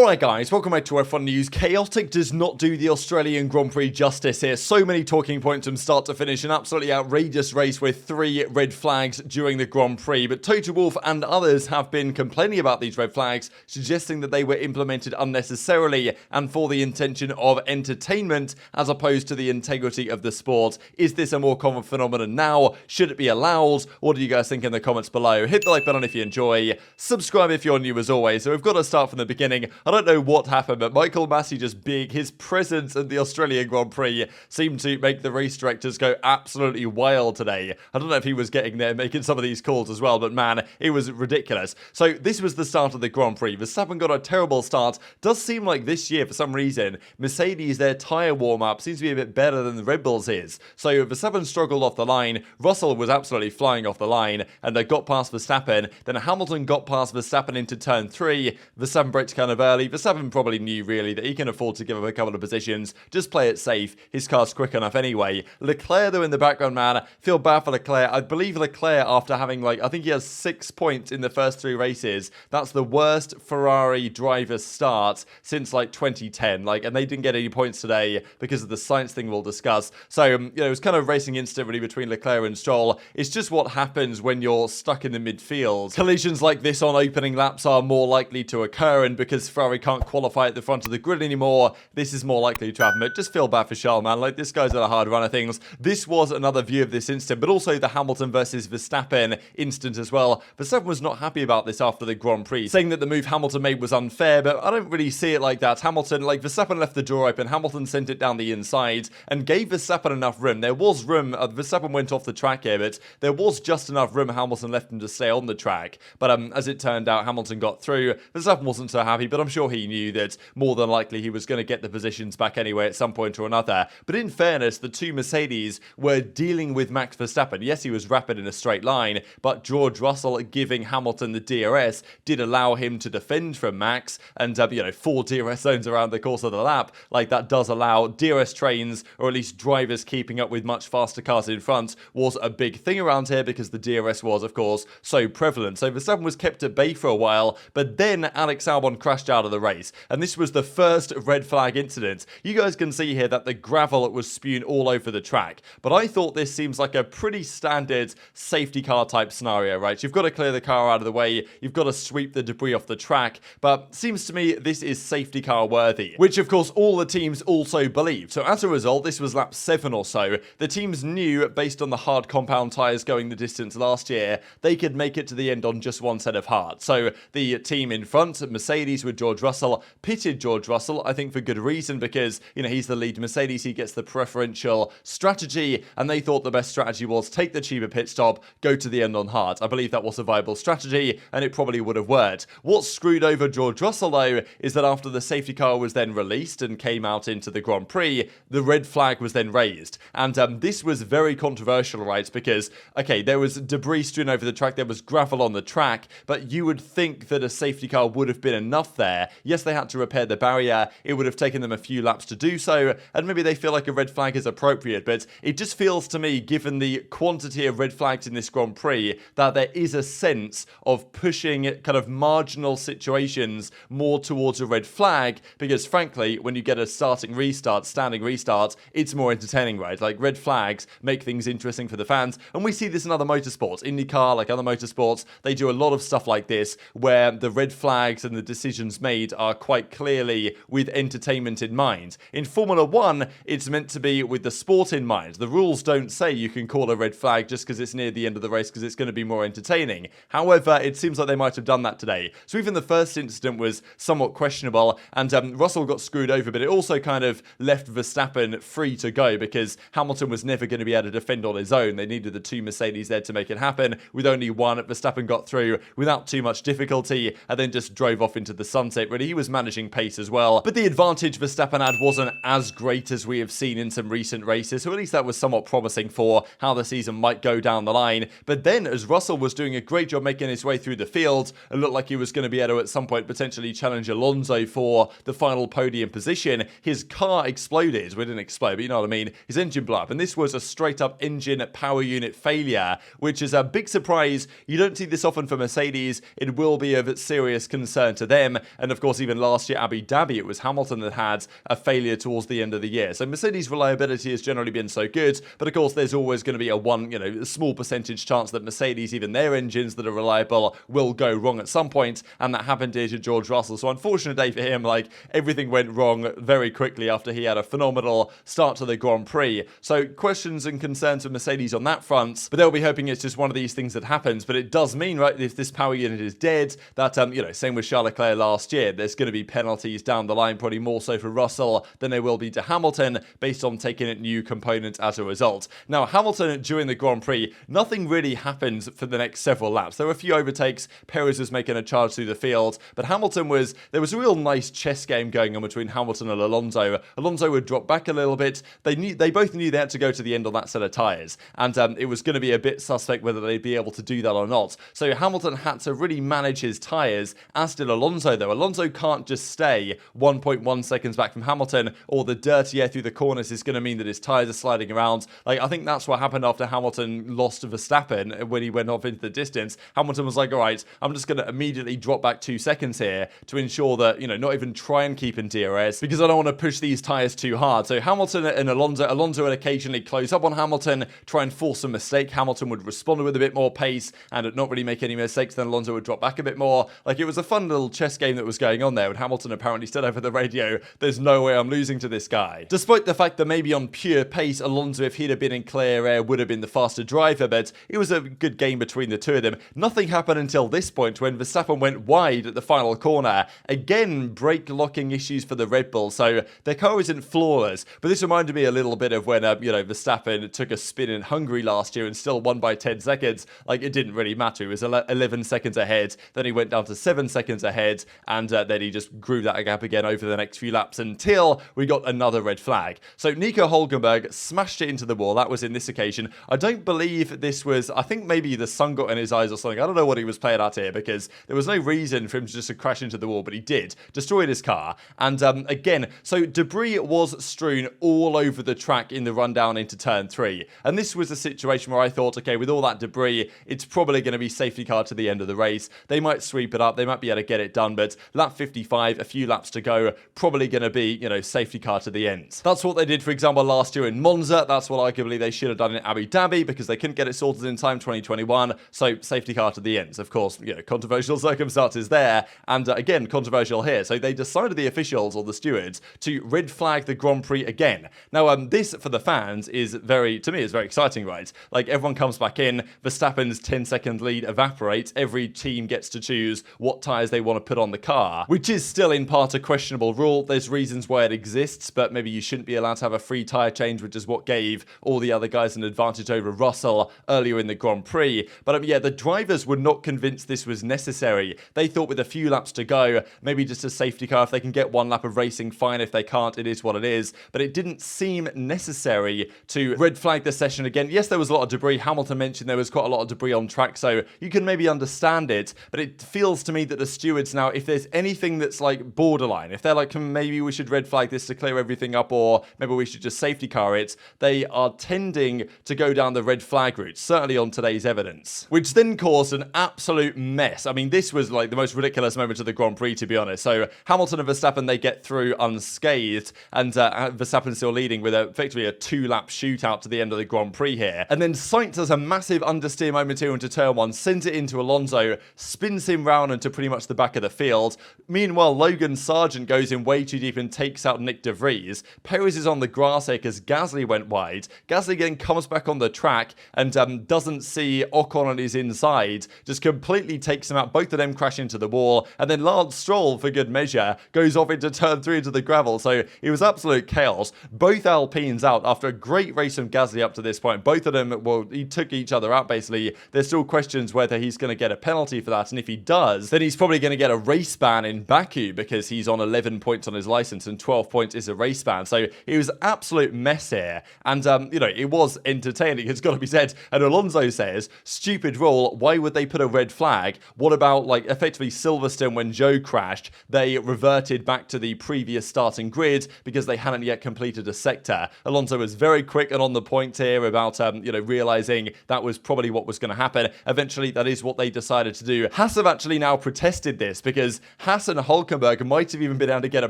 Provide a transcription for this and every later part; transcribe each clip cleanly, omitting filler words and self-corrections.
Alright guys, welcome back to F1 News. Chaotic does not do the Australian Grand Prix justice here. So many talking points from start to finish. An absolutely outrageous race with 3 red flags during the Grand Prix. But Toto Wolff and others have been complaining about these red flags, suggesting that they were implemented unnecessarily and for the intention of entertainment as opposed to the integrity of the sport. Is this a more common phenomenon now? Should it be allowed? What do you guys think in the comments below? Hit the like button if you enjoy. Subscribe if you're new as always. So we've got to start from the beginning. I don't know what happened, but Michael Massey just big. His presence at the Australian Grand Prix seemed to make the race directors go absolutely wild today. I don't know if he was getting there making some of these calls as well, but man, it was ridiculous. So this was the start of the Grand Prix. Verstappen got a terrible start. Does seem like this year, for some reason, Mercedes, their tyre warm-up seems to be a bit better than the Red Bulls is. So Verstappen struggled off the line. Russell was absolutely flying off the line, and they got past Verstappen. Then Hamilton got past Verstappen into turn 3. Verstappen braked kind of early. Verstappen probably knew really that he can afford to give up a couple of positions, just play it safe. His car's quick enough anyway. Leclerc though in the background, man, feel bad for Leclerc. I believe Leclerc, after having I think he has 6 points in the first 3 races. That's the worst Ferrari driver start since 2010. And they didn't get any points today because of the Sainz thing we'll discuss. So it was kind of racing instant really between Leclerc and Stroll. It's just what happens when you're stuck in the midfield. Collisions like this on opening laps are more likely to occur, and because Ferrari can't qualify at the front of the grid anymore, this is more likely to happen. But just feel bad for Charles, man. This guy's at a hard run of things. This was another view of this incident, but also the Hamilton versus Verstappen incident as well. Verstappen was not happy about this after the Grand Prix, saying that the move Hamilton made was unfair, but I don't really see it like that. Hamilton, Verstappen left the door open. Hamilton sent it down the inside and gave Verstappen enough room. There was room. Verstappen went off the track here, but there was just enough room. Hamilton left him to stay on the track. But as it turned out, Hamilton got through. Verstappen wasn't so happy, but I'm sure he knew that more than likely he was going to get the positions back anyway at some point or another. But in fairness, the two Mercedes were dealing with Max Verstappen. Yes, he was rapid in a straight line, but George Russell giving Hamilton the DRS did allow him to defend from Max, and 4 DRS zones around the course of the lap, that does allow DRS trains, or at least drivers keeping up with much faster cars in front, was a big thing around here because the DRS was, of course, so prevalent. So Verstappen was kept at bay for a while, but then Alex Albon crashed out of the race, and this was the first red flag incident. You guys can see here that the gravel was spewing all over the track, but I thought this seems like a pretty standard safety car type scenario, right? You've got to clear the car out of the way, you've got to sweep the debris off the track, but seems to me this is safety car worthy, which of course all the teams also believed. So as a result, this was lap 7 or so. The teams knew, based on the hard compound tyres going the distance last year, they could make it to the end on just one set of hard. So the team in front, Mercedes with George Russell, pitted George Russell, I think for good reason, because he's the lead Mercedes, he gets the preferential strategy, and they thought the best strategy was take the cheaper pit stop, go to the end on hard. I believe that was a viable strategy, and it probably would have worked. What screwed over George Russell though is that after the safety car was then released and came out into the Grand Prix, the red flag was then raised, and this was very controversial, right? Because there was debris strewn over the track, there was gravel on the track, but you would think that a safety car would have been enough there. Yes, they had to repair the barrier, it would have taken them a few laps to do so, and maybe they feel like a red flag is appropriate, but it just feels to me, given the quantity of red flags in this Grand Prix, that there is a sense of pushing kind of marginal situations more towards a red flag, because frankly, when you get a standing restart, it's more entertaining, right? Red flags make things interesting for the fans, and we see this in other motorsports. IndyCar, like other motorsports, they do a lot of stuff like this, where the red flags and the decisions made are quite clearly with entertainment in mind. In Formula 1, it's meant to be with the sport in mind. The rules don't say you can call a red flag just because it's near the end of the race because it's going to be more entertaining. However, it seems like they might have done that today. So even the first incident was somewhat questionable, and Russell got screwed over, but it also kind of left Verstappen free to go because Hamilton was never going to be able to defend on his own. They needed the 2 Mercedes there to make it happen. With only one, Verstappen got through without too much difficulty and then just drove off into the sunset. Really, he was managing pace as well, but the advantage Verstappen had wasn't as great as we have seen in some recent races, so at least that was somewhat promising for how the season might go down the line. But then, as Russell was doing a great job making his way through the field, it looked like he was going to be able to at some point potentially challenge Alonso for the final podium position, his car exploded. Well, it didn't explode, but you know what I mean. His engine blew up, and this was a straight up engine power unit failure, which is a big surprise. You don't see this often for Mercedes. It will be of serious concern to them, and of course, even last year, Abu Dhabi, it was Hamilton that had a failure towards the end of the year. So Mercedes' reliability has generally been so good, but of course, there's always going to be a small percentage chance that Mercedes, even their engines that are reliable, will go wrong at some point, and that happened here to George Russell. So unfortunate day for him, everything went wrong very quickly after he had a phenomenal start to the Grand Prix. So questions and concerns with Mercedes on that front, but they'll be hoping it's just one of these things that happens. But it does mean, right, if this power unit is dead, that, same with Charles Leclerc last year, there's going to be penalties down the line, probably more so for Russell than there will be to Hamilton, based on taking in new components as a result. Now, Hamilton, during the Grand Prix, nothing really happens for the next several laps. There were a few overtakes, Perez was making a charge through the field, but there was a real nice chess game going on between Hamilton and Alonso. Alonso would drop back a little bit. They both knew they had to go to the end on that set of tyres, and it was going to be a bit suspect whether they'd be able to do that or not. So Hamilton had to really manage his tyres, as did Alonso, though. Alonso can't just stay 1.1 seconds back from Hamilton, or the dirty air through the corners is going to mean that his tyres are sliding around. I think that's what happened after Hamilton lost to Verstappen when he went off into the distance. Hamilton was like, all right, I'm just going to immediately drop back 2 seconds here to ensure that, not even try and keep in DRS, because I don't want to push these tyres too hard. So Hamilton and Alonso would occasionally close up on Hamilton, try and force a mistake. Hamilton would respond with a bit more pace and not really make any mistakes. Then Alonso would drop back a bit more. It was a fun little chess game that was going on there, and Hamilton apparently said over the radio, there's no way I'm losing to this guy. Despite the fact that maybe on pure pace, Alonso, if he'd have been in clear air, would have been the faster driver, but it was a good game between the two of them. Nothing happened until this point when Verstappen went wide at the final corner. Again, brake locking issues for the Red Bull, so their car isn't flawless, but this reminded me a little bit of when, Verstappen took a spin in Hungary last year and still won by 10 seconds. It didn't really matter. He was 11 seconds ahead, then he went down to 7 seconds ahead, and then he just grew that gap again over the next few laps until we got another red flag. So Nico Hülkenberg smashed it into the wall. That was in this occasion. I don't believe this was, I think maybe the sun got in his eyes or something. I don't know what he was playing at here, because there was no reason for him to just crash into the wall, but he did. Destroyed his car. And again, so debris was strewn all over the track in the rundown into turn 3. And this was a situation where I thought, okay, with all that debris, it's probably going to be safety car to the end of the race. They might sweep it up. They might be able to get it done, but lap 55, a few laps to go, probably going to be, safety car to the end. That's what they did, for example, last year in Monza. That's what arguably they should have done in Abu Dhabi, because they couldn't get it sorted in time 2021. So safety car to the end. Of course, controversial circumstances there. And again, controversial here. So they decided, the officials or the stewards, to red flag the Grand Prix again. Now, this for the fans is very exciting, right? Everyone comes back in, Verstappen's 10-second lead evaporates, every team gets to choose what tyres they want to put on the car, which is still in part a questionable rule. There's reasons why it exists, but maybe you shouldn't be allowed to have a free tyre change, which is what gave all the other guys an advantage over Russell earlier in the Grand Prix. But the drivers were not convinced this was necessary. They thought with a few laps to go, maybe just a safety car, if they can get one lap of racing, fine. If they can't, it is what it is. But it didn't seem necessary to red flag the session again. Yes, there was a lot of debris. Hamilton mentioned there was quite a lot of debris on track, so you can maybe understand it, but it feels to me that the stewards now, if there's anything that's borderline, if they're maybe we should red flag this to clear everything up, or maybe we should just safety car it, they are tending to go down the red flag route, certainly on today's evidence, which then caused an absolute mess. This was the most ridiculous moment of the Grand Prix, to be honest. So Hamilton and Verstappen, they get through unscathed, and Verstappen still leading with effectively a 2-lap shootout to the end of the Grand Prix here. And then Sainz has a massive understeer moment here into turn 1, sends it into Alonso, spins him round into pretty much the back of the field. Meanwhile, Logan Sargent goes in way too deep and takes out Nick De Vries. Perez is on the grass here because Gasly went wide. Gasly again comes back on the track and doesn't see Ocon on his inside, just completely takes him out. Both of them crash into the wall, and then Lance Stroll, for good measure, goes off into turn 3 into the gravel. So it was absolute chaos. Both Alpines out after a great race from Gasly up to this point. Both of them, he took each other out basically. There's still questions whether he's going to get a penalty for that, and if he does, then he's probably going to get a race ban in Baku, because he's on 11 points on his license and 12 points is a race ban. So it was an absolute mess here, and it was entertaining, it's got to be said. And Alonso says, stupid rule, why would they put a red flag? What about effectively Silverstone, when Joe crashed, they reverted back to the previous starting grid because they hadn't yet completed a sector. Alonso was very quick and on the point here about realizing that was probably what was going to happen. Eventually, that is what they decided to do. Haas have actually now protested this, because Haas and Hülkenberg might have even been able to get a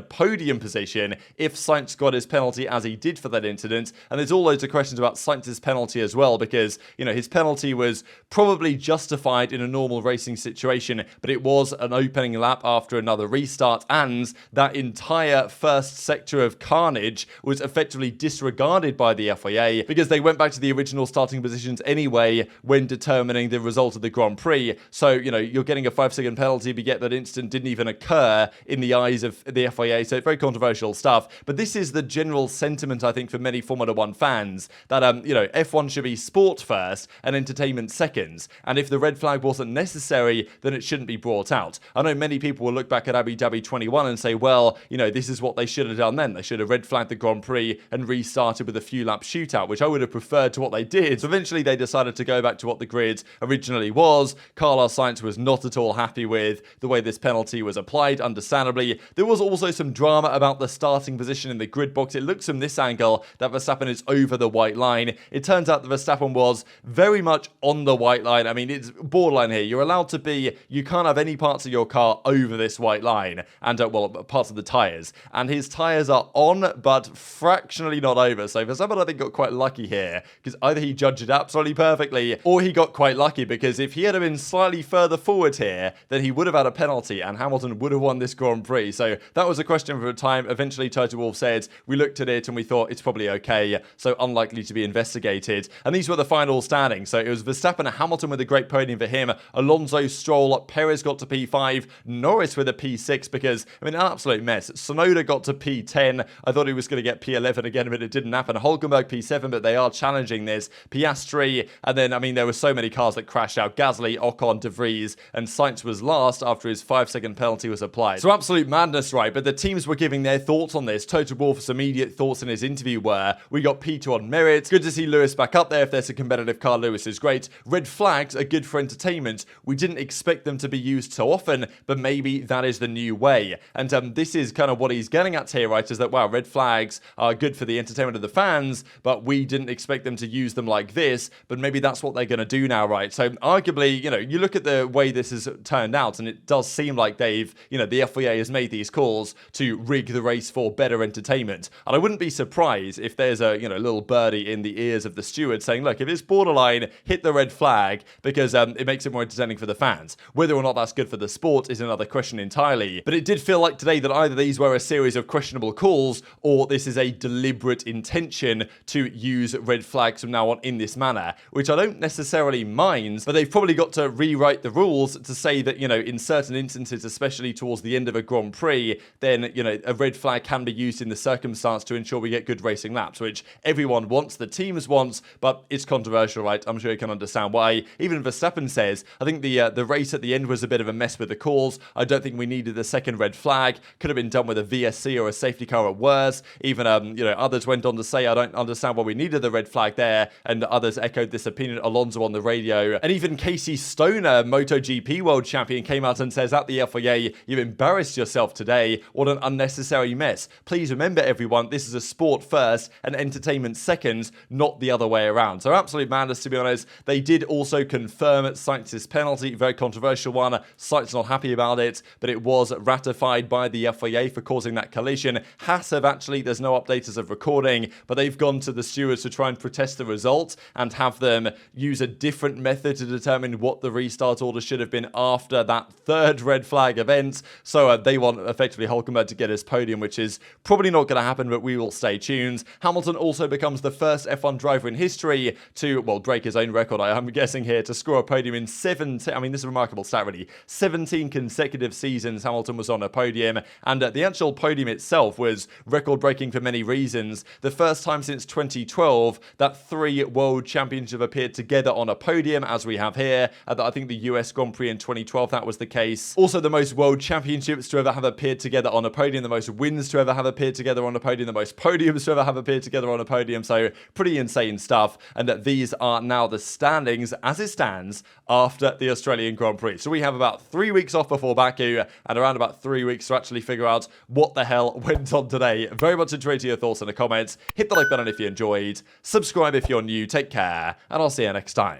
podium position if Sainz got his penalty as he did for that incident. And there's all loads of questions about Sainz's penalty as well, because, you know, his penalty was probably justified in a normal racing situation, but it was an opening lap after another restart, and that entire first sector of carnage was effectively disregarded by the FIA because they went back to the original starting positions anyway when determining the result of the Grand Prix. So, you know, you're getting a 5-second penalty, but yet that incident didn't even occur in the eyes of the FIA. So very controversial stuff. But this is the general sentiment, I think, for many Formula One fans, that, you know, F1 should be sport first and entertainment second. And if the red flag wasn't necessary, then it shouldn't be brought out. I know many people will look back at Abu Dhabi 21 and say, well, you know, this is what they should have done then. They should have red flagged the Grand Prix and restarted with a few lap shootout, which I would have preferred to what they did. So eventually they decided to go back to what the grid originally was. Carlos Sainz was not at all happy with the way this penalty was applied, understandably. There was also some drama about the starting position in the grid box. It looks from this angle that Verstappen is over the white line. It turns out that Verstappen was very much on the white line. I mean, it's borderline here. You're allowed to be, you can't have any parts of your car over this white line, and, well, parts of the tyres. And his tyres are on, but fractionally not over. So Verstappen, I think, got quite lucky here, because either he judged it absolutely perfectly, or he got quite lucky, because if he had been slightly further forward here, then he would have had a penalty, and Hamilton would have won this Grand Prix. So that was a question for a time. Eventually, Toto Wolff said, we looked at it and we thought it's probably okay, so unlikely to be investigated. And these were the final standings. So it was Verstappen and Hamilton with a great podium for him. Alonso, Stroll, Perez got to P5, Norris with a P6, because, I mean, an absolute mess. Tsunoda got to P10. I thought he was going to get P11 again, but it didn't happen. Hulkenberg P7, but they are challenging this. Piastri, and then, I mean, there were so many cars that crashed out. Gasly, Ocon, De Vries, and Sainz was last after his 5-second penalty was applied. So absolute madness, right? But the teams were giving their thoughts on this. Toto Wolff's immediate thoughts in his interview were, we got P2 on merit. Good to see Lewis back up there. If there's a competitive car, Lewis is great. Red flags are good for entertainment. We didn't expect them to be used so often, but maybe that is the new way. And this is kind of what he's getting at here, right? Is that, wow, red flags are good for the entertainment of the fans, but we didn't expect them to use them like this, but maybe that's what they're going to do now, right? So arguably, you know, you look at the way this has turned out, and it does seem like they've, you know, the FIA has made these calls to rig the race for better entertainment. And I wouldn't be surprised if there's a, you know, little birdie in the ears of the steward saying, look, if it's borderline, hit the red flag, because it makes it more entertaining for the fans. Whether or not that's good for the sport is another question entirely. But it did feel like today that either these were a series of questionable calls, or this is a deliberate intention to use red flags from now on in this manner, which I don't necessarily mind, but they've probably got to rewrite the rules to say that, you know, in certain instances, especially towards the end of a Grand Prix, then, you know, a red flag can be used in the circumstance to ensure we get good racing laps, which everyone wants, the teams wants, but it's controversial, right? I'm sure you can understand why. Even Verstappen says, I think the race at the end was a bit of a mess with the calls. I don't think we needed the second red flag. Could have been done with a VSC or a safety car at worst. Even, you know, others went on to say, I don't understand why we needed the red flag there, and others echoed this opinion. Alonso on the radio, and even Casey Stoner, MotoGP world champion, came out and says, at the FIA, you've embarrassed yourself today. What an unnecessary mess. Please remember, everyone, this is a sport first and entertainment second, not the other way around. So absolute madness, to be honest. They did also confirm Sainz's penalty, very controversial one. Sainz not happy about it, but it was ratified by the FIA for causing that collision. Haas have actually, there's no update as of recording, but they've gone to the stewards to try and protest the result and have them use a different method to determine what the restart order should have been after that third red flag event. So they want effectively Hulkenberg to get his podium, which is probably not going to happen, but we will stay tuned. Hamilton also becomes the first F1 driver in history to, well, break his own record, I'm guessing here, to score a podium in 17, I mean, this is a remarkable stat, really. 17 consecutive seasons Hamilton was on a podium, and the actual podium itself was record-breaking for many reasons. The first time since 2012 that 3 world championships have appeared together on a podium, as we have here. I think the US Grand Prix in 2012, that was the case. Also, the most world championships to ever have appeared together on a podium, the most wins to ever have appeared together on a podium, the most podiums to ever have appeared together on a podium. So pretty insane stuff. And these are now the standings as it stands after the Australian Grand Prix. So we have about 3 weeks off before Baku, and around about 3 weeks to actually figure out what the hell went on today. Very much enjoyed your thoughts in the comments. Hit the like button if you enjoyed. Subscribe if you're new. Take care, and I'll see you next time.